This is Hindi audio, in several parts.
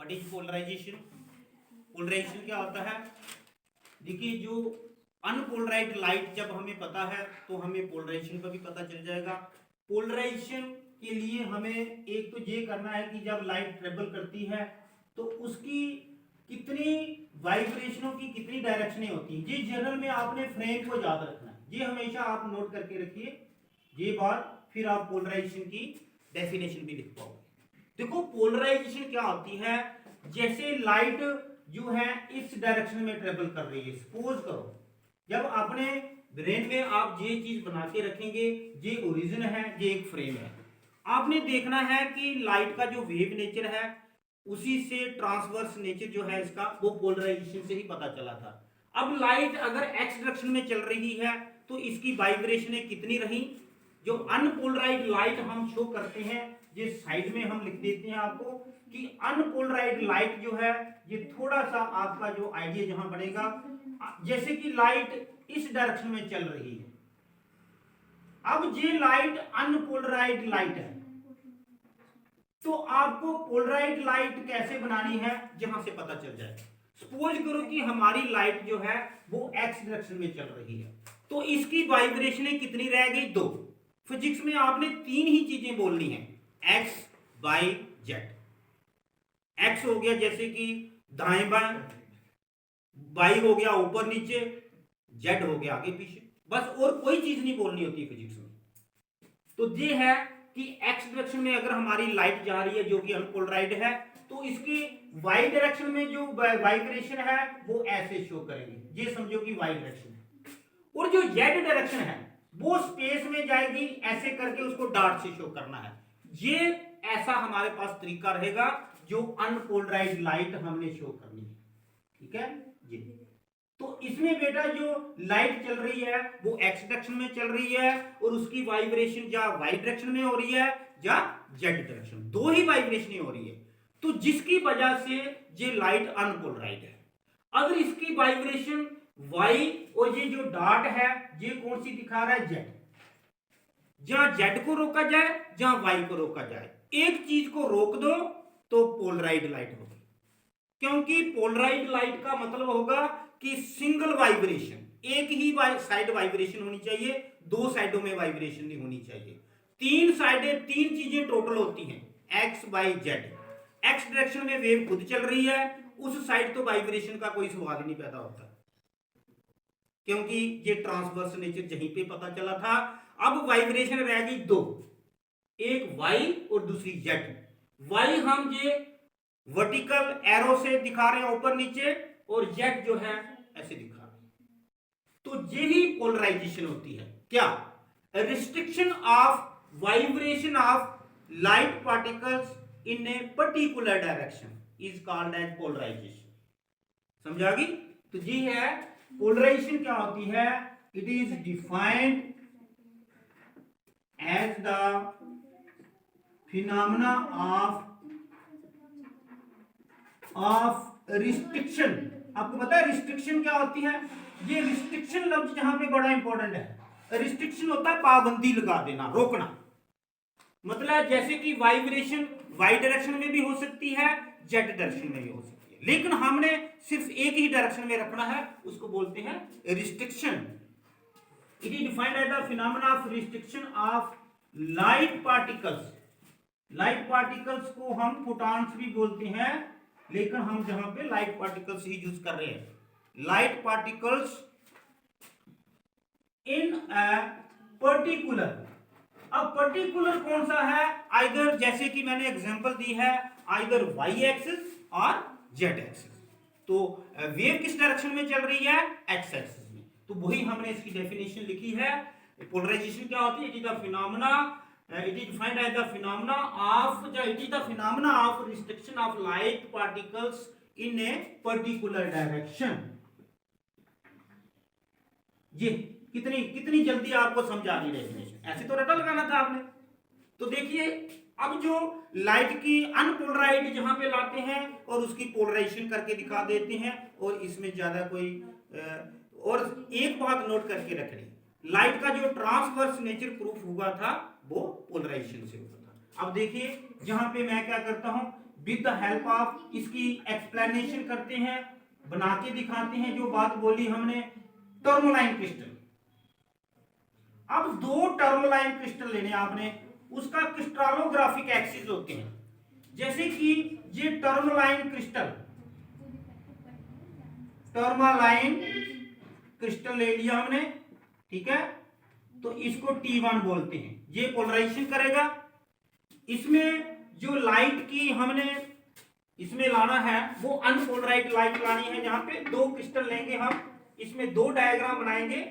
What is polarisation? पोलराइजेशन क्या होता है? देखिए, जो अनपोलराइज्ड लाइट जब हमें पता है तो हमें पोलराइजेशन का भी पता चल जाएगा। पोलराइजेशन के लिए हमें एक तो ये करना है कि जब लाइट ट्रेवल करती है तो उसकी कितनी वाइब्रेशनों की कितनी डायरेक्शनें होती हैं। ये जनरल में आपने फ्रेम को याद रखना है, ये हमेशा आप नोट करके रखिए ये बात, फिर आप पोलराइजेशन की डेफिनेशन भी लिख पाओगे। देखो, पोलराइजेशन क्या होती है? जैसे लाइट जो है इस डायरेक्शन में ट्रेवल कर रही है, सपोज करो जब अपने ब्रेन में आप ये चीज बना के रखेंगे, ये ओरिजिन है, ये एक फ्रेम है, आपने देखना है कि लाइट का जो वेव नेचर है उसी से ट्रांसवर्स नेचर जो है इसका वो पोलराइजेशन से ही पता चला था। अब लाइट अगर एक्स डायरेक्शन में चल रही है तो इसकी वाइब्रेशनें कितनी रही? जो अनपोलराइज्ड लाइट हम शो करते हैं, ये साइड में हम लिख देते हैं आपको कि अनपोलराइज्ड लाइट जो है, ये थोड़ा सा आपका जो आइडिया जहां बनेगा, जैसे कि लाइट इस डायरेक्शन में चल रही है। अब ये लाइट अनपोलराइज्ड लाइट है, तो आपको पोलराइज्ड लाइट कैसे बनानी है जहां से पता चल जाए। सपोज करो कि हमारी लाइट जो है वो एक्स डायरेक्शन में चल रही है, तो इसकी वाइब्रेशनें कितनी रह गई? 2। फिजिक्स में आपने 3 ही चीजें बोलनी है, एक्स वाई जेड। एक्स हो गया जैसे कि दाएं बाएं, वाई हो गया ऊपर नीचे, जेड हो गया आगे पीछे, बस और कोई चीज नहीं बोलनी होती फिजिक्स में। तो ये है कि एक्स डायरेक्शन में अगर हमारी लाइट जा रही है जो कि अनपोलराइज्ड है, तो इसकी वाई डायरेक्शन में जो वाइब्रेशन है वो ऐसे शो करेंगे, ये समझो कि वाई डायरेक्शन है। और जो जेड डायरेक्शन है वो स्पेस में जाएगी, ऐसे करके उसको डॉट से शो करना है। ये ऐसा हमारे पास तरीका रहेगा जो अनपोलराइज्ड लाइट हमने शो करनी है, ठीक है जी। तो इसमें बेटा जो लाइट चल रही है वो एक्स डायरेक्शन में चल रही है और उसकी वाइब्रेशन या वाई डायरेक्शन में हो रही है या जेड डायरेक्शन, 2 ही वाइब्रेशन हो रही है, तो जिसकी वजह से ये लाइट अनपोलराइज्ड है। अगर इसकी वाइब्रेशन वाई और ये जो डॉट है ये कौन सी दिखा रहा है? जेड। जहां जेड को रोका जाए जहां वाई को रोका जाए, एक चीज को रोक दो तो पोलराइज्ड लाइट होगी, क्योंकि पोलराइज्ड लाइट का मतलब होगा कि सिंगल वाइब्रेशन, एक ही साइड वाइब्रेशन होनी चाहिए, 2 साइडों में वाइब्रेशन नहीं होनी चाहिए। 3 साइडें, 3 चीजें टोटल होती हैं, X Y Z. X direction में वेव खुद चल रही है, उस साइड तो वाइब्रेशन का कोई सवाल ही नहीं पैदा होता, क्योंकि ये ट्रांसवर्स नेचर यहीं पे पता चला था। अब वाइब्रेशन रह गई 2, एक वाई और दूसरी जेड। वाई हम ये वर्टिकल एरो से दिखा रहे हैं ऊपर नीचे, और जेड जो है ऐसे दिखा रहे हैं, तो यही पोलराइजेशन होती है। क्या? Restriction of vibration of light particles in a particular direction is called as polarization. समझा गई? तो ये है पोलराइजेशन क्या होती है। It is defined as the phenomena of restriction. आपको पता है रिस्ट्रिक्शन क्या होती है? ये रिस्ट्रिक्शन लफ्ज जहां पे बड़ा इंपॉर्टेंट है। रिस्ट्रिक्शन होता है पाबंदी लगा देना, रोकना। मतलब जैसे कि वाइब्रेशन वाई डायरेक्शन में भी हो सकती है, जेड डायरेक्शन में भी हो सकती है, लेकिन हमने सिर्फ एक ही डायरेक्शन में रखना है, उसको बोलते हैं restriction. It is defined as the phenomena of restriction of light particles. Light particles को हम फोटॉन्स भी बोलते हैं, लेकिन हम जहां पे लाइट पार्टिकल्स ही यूज कर रहे हैं, light particles in a particular. अब पर्टिकुलर कौन सा है? आइदर, जैसे कि मैंने एग्जांपल दी है, आइदर वाई एक्सिस और जेड एक्सिस। तो वेव किस डायरेक्शन में चल रही है? एक्स एक्सिस में। तो वही हमने इसकी डेफिनेशन लिखी है। पोलराइजेशन क्या होती है? It is the phenomena, it is defined as the phenomena of restriction of light particles in a particular direction। ये कितनी जल्दी आपको समझा दी डेफिनेशन, ऐसे तो रटा लगाना था आपने। तो देखिए, अब जो लाइट की अनपोलराइज्ड जहां पे लाते हैं और उसकी पोलराइजेशन करके दिखा देते हैं, और इसमें ज्यादा कोई और एक बात नोट करके रखनी, लाइट का जो ट्रांसवर्स नेचर प्रूफ हुआ था वो पोलराइजेशन से हुआ था। अब देखिए, जहां पे मैं क्या करता हूं, विद द हेल्प ऑफ इसकी एक्सप्लेनेशन करते हैं, बना के दिखाते हैं जो बात बोली हमने। टर्मोलाइन क्रिस्टल, अब दो टर्मोलाइन क्रिस्टल लेने आपने, उसका क्रिस्टलोग्राफिक एक्सिस होते हैं। जैसे कि ये टर्मोलाइन क्रिस्टल, टर्मोलाइन क्रिस्टल ले लिया हमने, ठीक है, तो इसको T1 बोलते हैं। ये पोलराइजेशन करेगा। इसमें जो लाइट की हमने इसमें लाना है वो अनपोलराइज्ड लाइट लानी है। यहाँ पे दो क्रिस्टल लेंगे हम, इसमें दो डायग्राम बनाएंगे।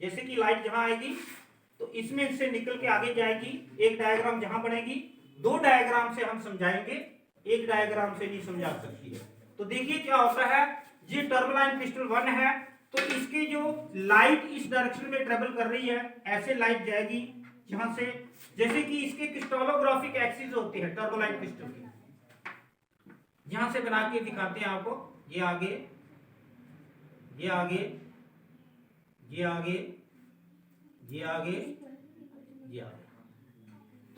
जैसे कि लाइट जहां आएगी तो इसमें से निकल के आगे जाएगी, एक डायग्राम जहां बनेगी, दो डायग्राम से हम समझाएंगे, एक डायग्राम से नहीं समझा सकती है। तो देखिए क्या होता है, ये टर्मोलाइन क्रिस्टल 1 है, तो इसके जो लाइट इस डायरेक्शन में ट्रेवल कर रही है, ऐसे लाइट जाएगी जहां से, जैसे कि इसके क्रिस्टलोग्राफिक एक्सिस होते हैं टर्मोलाइन क्रिस्टल के, यहां से बना के दिखाते हैं आपको। ये आगे, ये आगे, ये आगे, ये आगे, ये आगे।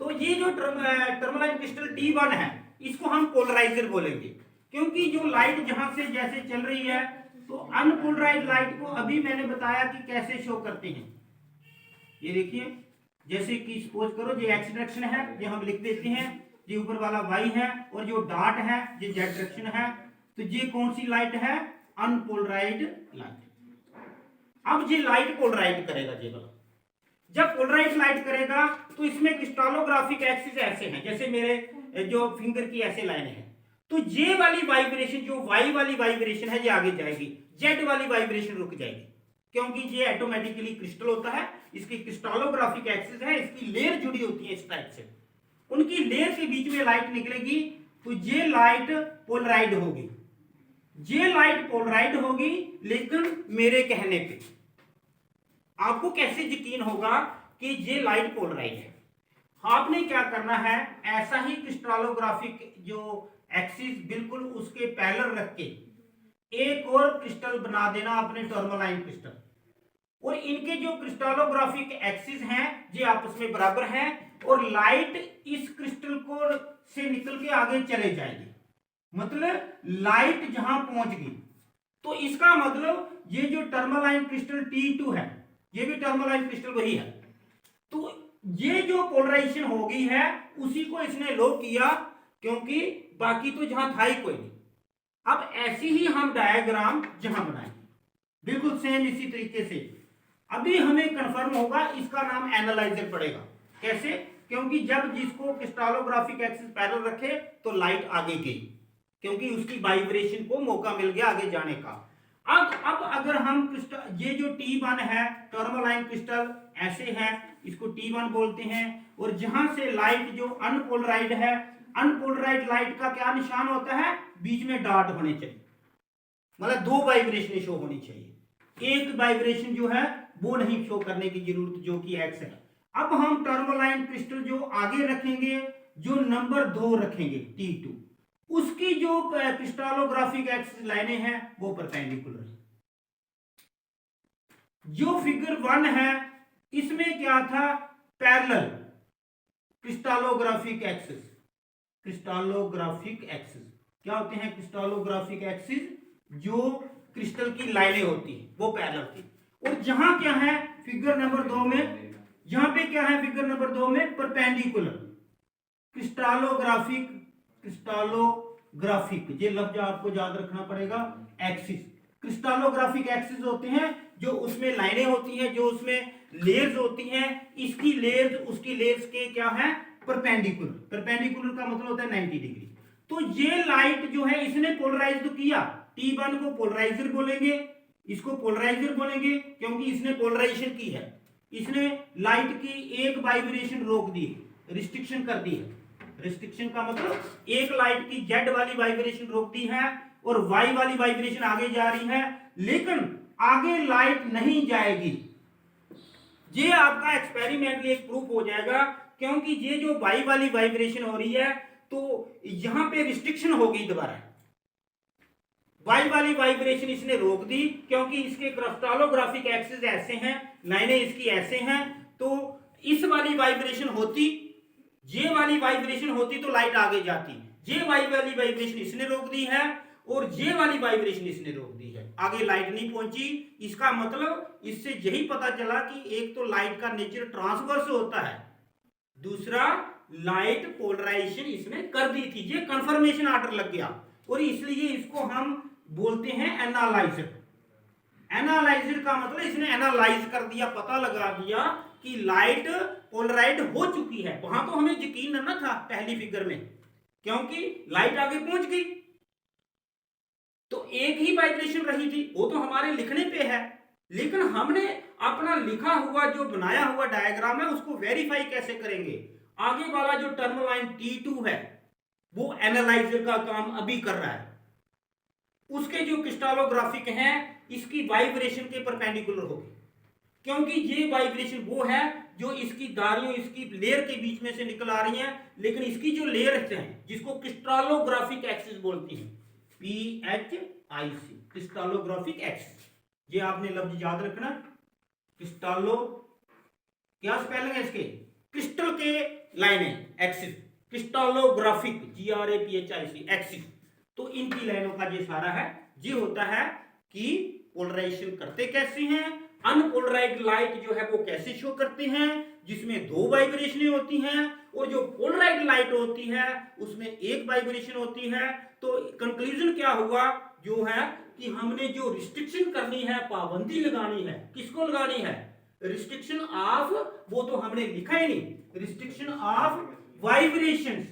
तो ये जो टर्मोलाइन क्रिस्टल T1 है, इसको हम पोलराइजर बोलेंगे, क्योंकि जो लाइट जहां से जैसे चल रही है, तो अनपोलराइज्ड लाइट को अभी मैंने बताया कि कैसे शो करते हैं। ये देखिए, जैसे कि सपोज करो ये एक्स डायरेक्शन है, ये हम लिख देते हैं, ये ऊपर वाला वाई है, और जो डॉट है ये जेड डायरेक्शन है। तो ये कौन सी लाइट है? Unpolarised light. अब ये लाइट पोलराइज करेगा, ये वाला जब पोलराइज लाइट करेगा तो इसमें क्रिस्टलोग्राफिक एक्सिस ऐसे हैं, जैसे मेरे जो फिंगर की ऐसे लाइनें हैं। तो ये वाली वाइब्रेशन, जो वाई वाली वाइब्रेशन है, ये आगे जाएगी, जेड वाली वाइब्रेशन रुक जाएगी, क्योंकि ये ऑटोमेटिकली क्रिस्टल होता है, इसकी क्रिस्टलोग्राफिक एक्सिस है, इसकी लेयर जुड़ी होती है इस टाइप से, उनकी लेयर के बीच में लाइट निकलेगी, तो ये लाइट पोलराइड होगी, ये लाइट पोलराइड होगी। लेकिन मेरे कहने पे आपको कैसे यकीन होगा कि ये लाइट पोलराइड है? आपने क्या करना है, ऐसा ही क्रिस्टलोग्राफिक जो एक्सिस बिल्कुल उसके पैरेलल रख के एक और क्रिस्टल बना देना अपने टर्मोलाइन क्रिस्टल, और इनके जो क्रिस्टलोग्राफिक एक्सिस हैं ये आपस में बराबर हैं, और लाइट इस क्रिस्टल को से निकल के आगे चले जाएगी। मतलब लाइट जहां पहुंच गई, तो इसका मतलब ये जो टर्मोलाइन क्रिस्टल T2 है, ये भी टर्मोलाइन क्रिस्टल वही है, तो ये जो पोलराइजेशन हो गई है उसी को इसने लो किया, क्योंकि बाकी तो जहां था ही कोई नहीं। अब ऐसी ही हम डायग्राम जहां बनाएंगे, बिल्कुल सेम इसी तरीके से। अभी हमें कंफर्म होगा, इसका नाम एनालाइजर पड़ेगा। कैसे? क्योंकि जब जिसको क्रिस्टलोग्राफिक एक्सिस पैरेलल रखे तो लाइट आगे गई, क्योंकि उसकी वाइब्रेशन को मौका मिल गया आगे जाने का। अब अगर हम क्रिस्टल, ये जो T1 है टर्मोलाइन क्रिस्टल ऐसे है, इसको T1 बोलते हैं, और जहां से लाइट जो अनपोलराइज्ड है, अनपोलराइज्ड लाइट का क्या निशान होता है? बीच में डॉट होने चाहिए, मतलब दो वाइब्रेशन शो होनी चाहिए, एक वाइब्रेशन जो है वो नहीं शो करने की जरूरत, जो कि एक्स है। अब हम टर्मोलाइन क्रिस्टल जो आगे रखेंगे, जो नंबर 2 रखेंगे T2, उसकी जो क्रिस्टलोग्राफिक एक्सिस लाइनें हैं वो परपेंडिकुलर है। जो फिगर 1 है इसमें क्या था? Parallel crystallographic axis. Crystallographic axis क्या होते हैं? क्रिस्टलोग्राफिक एक्सिस जो क्रिस्टल की लाइनें होती है वो पैरेलल थी। और जहां क्या है फिगर नंबर 2 में, यहां पे क्या है फिगर नंबर 2 में? परपेंडिकुलर क्रिस्टलोग्राफिक, क्रिस्टलोग्राफिक ये लफ्ज आपको याद रखना पड़ेगा। एक्सिस, क्रिस्टलोग्राफिक एक्सिस होते हैं जो उसमें लाइनें होती हैं, जो उसमें लेयर्स होती हैं, इसकी लेयर्स उसकी लेयर्स के क्या है? परपेंडिकुलर। परपेंडिकुलर का मतलब होता है 90 डिग्री। तो ये लाइट जो है इसने पोलराइज तो किया, T1 को पोलराइजर बोलेंगे, इसको पोलराइजर बोलेंगे क्योंकि इसने पोलराइजेशन की है, इसने लाइट की एक वाइब्रेशन रोक दी है, रिस्ट्रिक्शन कर दी है। रिस्ट्रिक्शन का मतलब एक लाइट की जेड वाली वाइब्रेशन रोक दी है और वाई वाली वाइब्रेशन आगे जा रही है, लेकिन आगे लाइट नहीं जाएगी। ये आपका एक्सपेरिमेंटली एक प्रूफ हो जाएगा, क्योंकि ये जो वाई वाली वाइब्रेशन हो रही है तो यहां पे रिस्ट्रिक्शन हो गई दोबारा, वाई वाली वाइब्रेशन इसने रोक दी, क्योंकि इसके क्रिस्टलोग्राफिक एक्सिस ऐसे हैं, लाइनें इसकी ऐसे हैं, तो इस वाली वाइब्रेशन होती, ये वाली वाइब्रेशन होती तो लाइट आगे जाती, ये वाली वाइब्रेशन इसने रोक दी है और ये वाली वाइब्रेशन इसने रोक दी है, आगे लाइट नहीं पहुंची। इसका मतलब इससे यही पता चला कि एक तो लाइट का नेचर ट्रांसवर्स होता है, दूसरा लाइट पोलराइजेशन इसने कर दी थी, ये कंफर्मेशन आर्डर लग गया और इसलिए इसको हम बोलते हैं एनालाइजर। एनालाइजर का मतलब इसने एनालाइज कर दिया, पता लगा दिया कि लाइट पोलराइड हो चुकी है। वहां तो हमें यकीन न था पहली फिगर में, क्योंकि लाइट आगे पहुंच गई तो एक ही वाइब्रेशन रही थी, वो तो हमारे लिखने पे है। लेकिन हमने अपना लिखा हुआ जो बनाया हुआ डायग्राम है उसको वेरीफाई कैसे करेंगे? आगे वाला जो टर्म लाइन T2 है वो एनालाइजर का काम अभी कर रहा है, उसके जो क्रिस्टलोग्राफिक हैं इसकी वाइब्रेशन के परपेंडिकुलर होगी, क्योंकि ये वाइब्रेशन वो है जो इसकी धारियों, इसकी लेयर के बीच में से निकल आ रही हैं। लेकिन इसकी जो लेयर है जिसको क्रिस्टलोग्राफिक एक्सिस बोलती हैं, PHIC, क्रिस्टलोग्राफिक एक्सिस, ये आपने लफ्ज याद रखना। क्रिस्टलो, क्या स्पेलिंग है इसके? क्रिस्टल के लाइनें, एक्सिस, क्रिस्टलोग्राफिक, GRAPHIC एक्सिस। तो इनकी लाइनों का ये सारा है, ये होता है कि पोलराइजेशन करते कैसे हैं, अनपोलराइज्ड लाइट जो है वो कैसे शो करते हैं, जिसमें दो वाइब्रेशनें होती हैं, और जो पोलराइज्ड लाइट होती है उसमें एक वाइब्रेशन होती है। तो कंक्लूजन क्या हुआ जो है कि हमने जो रिस्ट्रिक्शन करनी है, पाबंदी लगानी है, किसको लगानी है? रिस्ट्रिक्शन ऑफ, वो तो हमने लिखा ही नहीं, रिस्ट्रिक्शन ऑफ वाइब्रेशंस।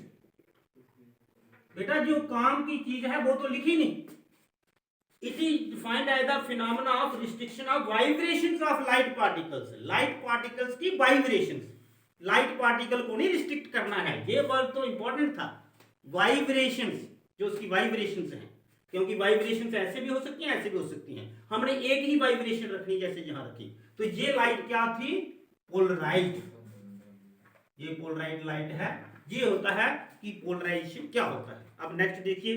बेटा जो काम की चीज है वो तो लिखी नहीं। It is defined as the phenomena of restriction of vibrations of light particles. Light particles की वाइब्रेशंस, लाइट पार्टिकल को नहीं रिस्ट्रिक्ट करना है, ये वर्ड तो इंपॉर्टेंट था। वाइब्रेशंस, जो उसकी वाइब्रेशंस हैं, क्योंकि वाइब्रेशंस ऐसे भी हो सकती हैं, ऐसे भी हो सकती हैं, हमने एक ही वाइब्रेशन रखनी जैसे यहां रखी। तो ये लाइट क्या थी? पोलराइज्ड। ये पोलराइज्ड लाइट है। ये होता है कि पोलराइजेशन क्या होता है। अब नेक्स्ट देखिए,